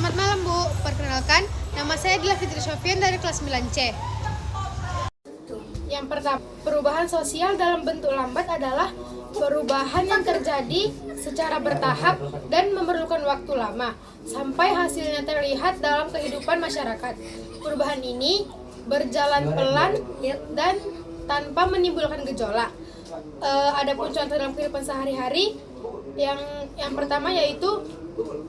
Selamat malam Bu, perkenalkan nama saya adalah Fitri Sofian dari kelas 9C. Yang pertama, perubahan sosial dalam bentuk lambat adalah perubahan yang terjadi secara bertahap dan memerlukan waktu lama sampai hasilnya terlihat dalam kehidupan masyarakat. Perubahan ini berjalan pelan dan tanpa menimbulkan gejolak. Adapun contoh dalam kehidupan sehari-hari yang pertama yaitu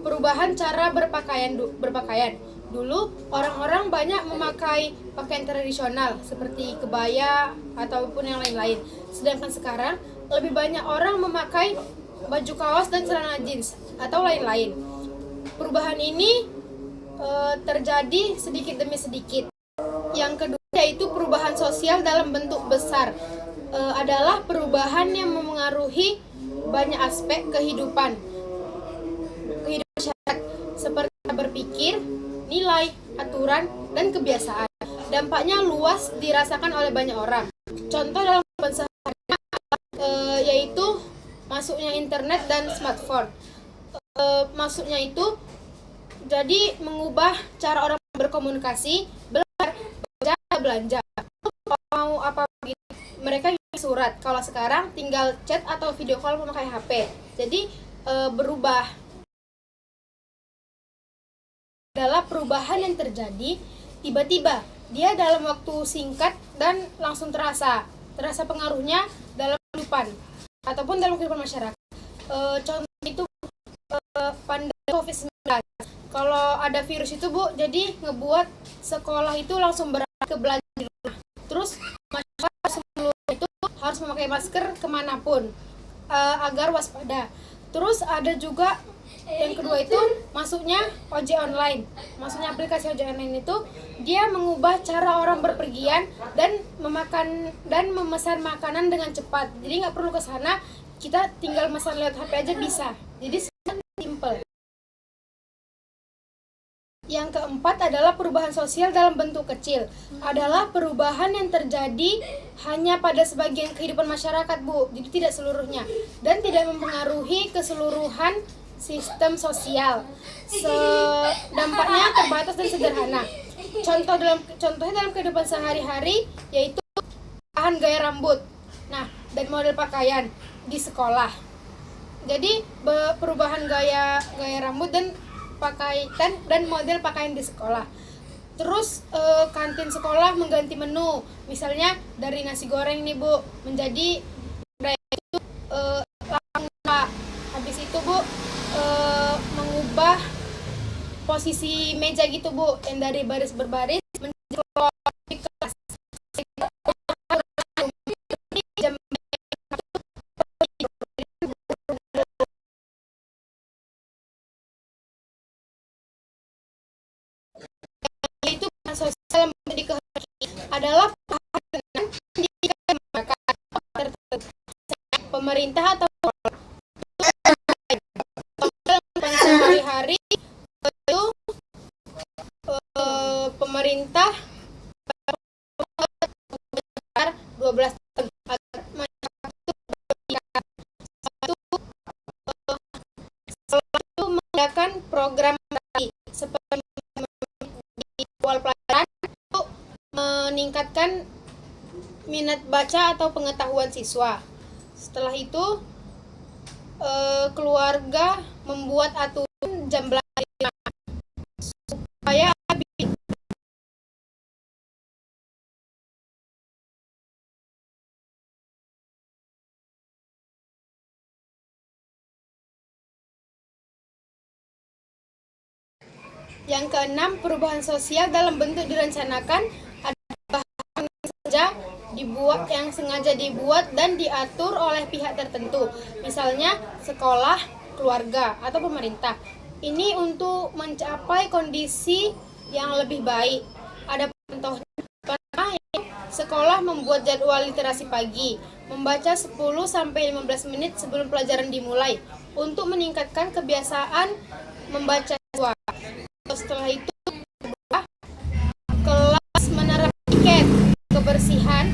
perubahan cara berpakaian. Dulu orang-orang banyak memakai pakaian tradisional seperti kebaya ataupun yang lain-lain. Sedangkan sekarang lebih banyak orang memakai baju kaos dan celana jeans atau lain-lain. Perubahan ini terjadi sedikit demi sedikit. Yang kedua yaitu perubahan sosial dalam bentuk besar. Adalah perubahan yang memengaruhi banyak aspek kehidupan masyarakat seperti berpikir, nilai, aturan, dan kebiasaan. Dampaknya luas dirasakan oleh banyak orang. Contoh dalam kehidupan sehari-hari yaitu masuknya internet dan smartphone. Masuknya itu jadi mengubah cara orang berkomunikasi, belajar, belanja. Mau apa gitu, mereka surat. Kalau sekarang tinggal chat atau video call memakai HP. Jadi berubah. Adalah perubahan yang terjadi tiba-tiba. Dia dalam waktu singkat dan langsung terasa pengaruhnya dalam kehidupan ataupun dalam kehidupan masyarakat. Contoh itu pandemi COVID-19. Kalau ada virus itu Bu, jadi ngebuat sekolah itu langsung beralih ke belajar di rumah. Terus masyarakat seluruh itu harus memakai masker kemanapun agar waspada. Terus ada juga yang kedua itu masuknya ojek online. Masuknya aplikasi ojek online itu dia mengubah cara orang berpergian dan memesan makanan dengan cepat. Jadi nggak perlu ke sana, kita tinggal pesan lewat HP aja bisa. Jadi simple. Yang keempat adalah perubahan sosial dalam bentuk kecil. Adalah perubahan yang terjadi hanya pada sebagian kehidupan masyarakat, Bu. Jadi tidak seluruhnya dan tidak mempengaruhi keseluruhan sistem sosial. Dampaknya terbatas dan sederhana. Contohnya dalam kehidupan sehari-hari yaitu perubahan gaya rambut. Nah, dan model pakaian di sekolah. Jadi perubahan gaya rambut dan model pakaian di sekolah. Terus kantin sekolah mengganti menu, misalnya dari nasi goreng nih Bu menjadi habis itu Bu mengubah posisi meja gitu Bu, yang dari baris berbaris menjadi kelas. Itu sosial menjadi kehendaki adalah pendidikan pemerintah atau sehari-hari itu pemerintah 12 tahun agar masyarakat itu mengadakan program seperti di awal pelajaran untuk meningkatkan minat baca atau pengetahuan siswa. Setelah itu keluarga membuat aturan jam belajar supaya yang keenam, perubahan sosial dalam bentuk direncanakan adalah yang sengaja dibuat dan diatur oleh pihak tertentu, misalnya sekolah, keluarga, atau pemerintah. Ini untuk mencapai kondisi yang lebih baik. Ada contohnya, sekolah membuat jadwal literasi pagi, membaca 10-15 menit sebelum pelajaran dimulai untuk meningkatkan kebiasaan membaca siswa. Setelah itu kelas menerapkan kebersihan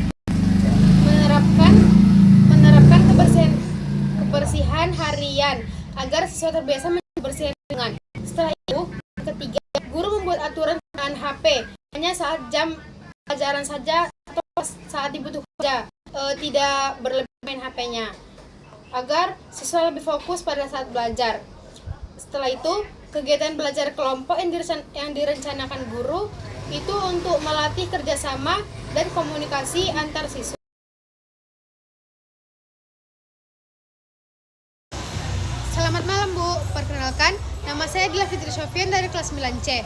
kebersihan harian agar siswa terbiasa membersihkan lingkungan. Setelah itu ketiga HP, hanya saat jam pelajaran saja atau saat dibutuhkan saja, tidak berlebihan main HP-nya, agar siswa lebih fokus pada saat belajar. Setelah itu, kegiatan belajar kelompok yang direncanakan guru itu untuk melatih kerjasama dan komunikasi antar siswa. Selamat malam Bu, perkenalkan nama saya adalah Fitri Sofian dari kelas 9C.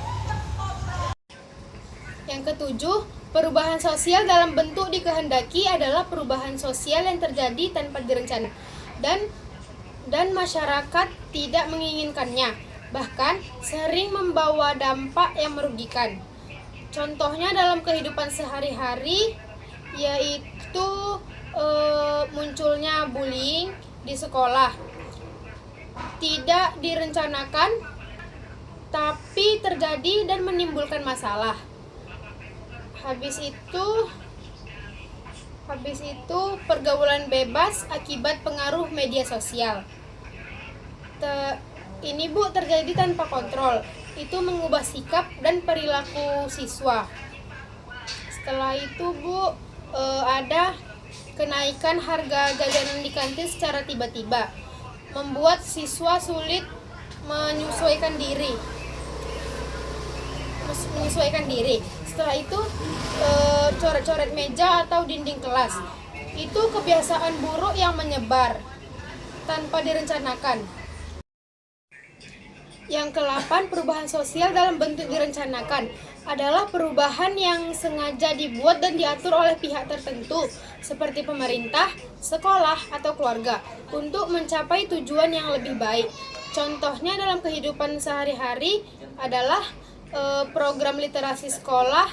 Yang ketujuh, perubahan sosial dalam bentuk dikehendaki adalah perubahan sosial yang terjadi tanpa direncanakan dan masyarakat tidak menginginkannya, bahkan sering membawa dampak yang merugikan. Contohnya dalam kehidupan sehari-hari yaitu munculnya bullying di sekolah, tidak direncanakan tapi terjadi dan menimbulkan masalah. Habis itu pergaulan bebas akibat pengaruh media sosial. Ini Bu terjadi tanpa kontrol. Itu mengubah sikap dan perilaku siswa. Setelah itu Bu, ada kenaikan harga jajanan di kantin secara tiba-tiba, membuat siswa sulit menyesuaikan diri. Setelah itu coret-coret meja atau dinding kelas. Itu kebiasaan buruk yang menyebar tanpa direncanakan. Yang ke-8, perubahan sosial dalam bentuk direncanakan adalah perubahan yang sengaja dibuat dan diatur oleh pihak tertentu seperti pemerintah, sekolah, atau keluarga untuk mencapai tujuan yang lebih baik. Contohnya dalam kehidupan sehari-hari adalah program literasi sekolah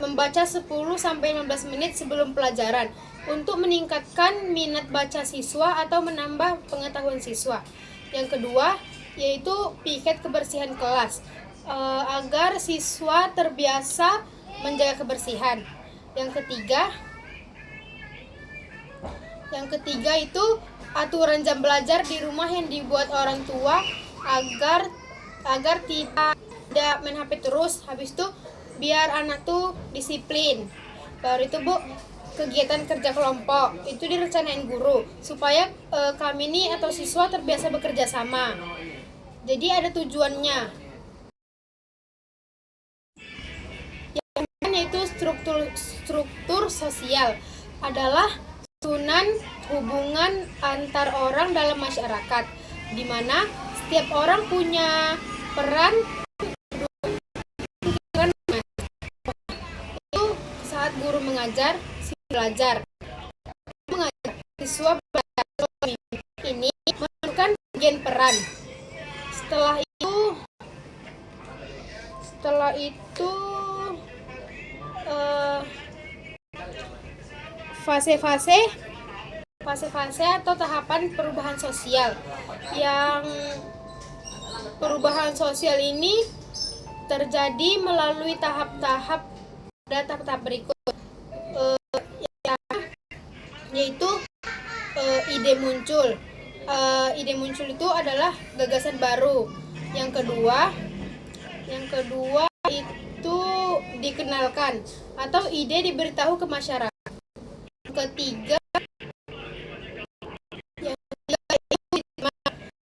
membaca 10-15 menit sebelum pelajaran untuk meningkatkan minat baca siswa atau menambah pengetahuan siswa. Yang kedua, yaitu piket kebersihan kelas agar siswa terbiasa menjaga kebersihan. Yang ketiga itu aturan jam belajar di rumah yang dibuat orang tua agar tidak main HP terus. Habis itu biar anak tuh disiplin. Baru itu Bu, kegiatan kerja kelompok itu direncanain guru supaya kami ini atau siswa terbiasa bekerja sama. Jadi ada tujuannya. Yang kedua yaitu struktur sosial adalah susunan hubungan antar orang dalam masyarakat, di mana setiap orang punya peran. Itu saat guru mengajar, siswa belajar. Siswa belajar. Ini menentukan bagian peran. Setelah itu fase-fase atau tahapan perubahan sosial. Yang perubahan sosial ini terjadi melalui tahap-tahap berikut, yaitu ide muncul. Ide muncul itu adalah gagasan baru. Yang kedua itu dikenalkan atau ide diberitahu ke masyarakat. Yang ketiga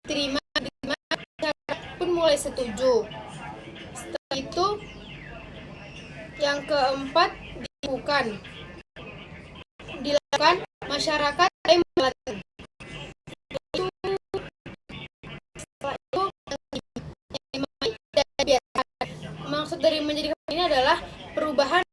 diterima masyarakat pun mulai setuju. Setelah itu yang keempat dilakukan masyarakat mulai melatih. Maksud dari menjadi ini adalah perubahan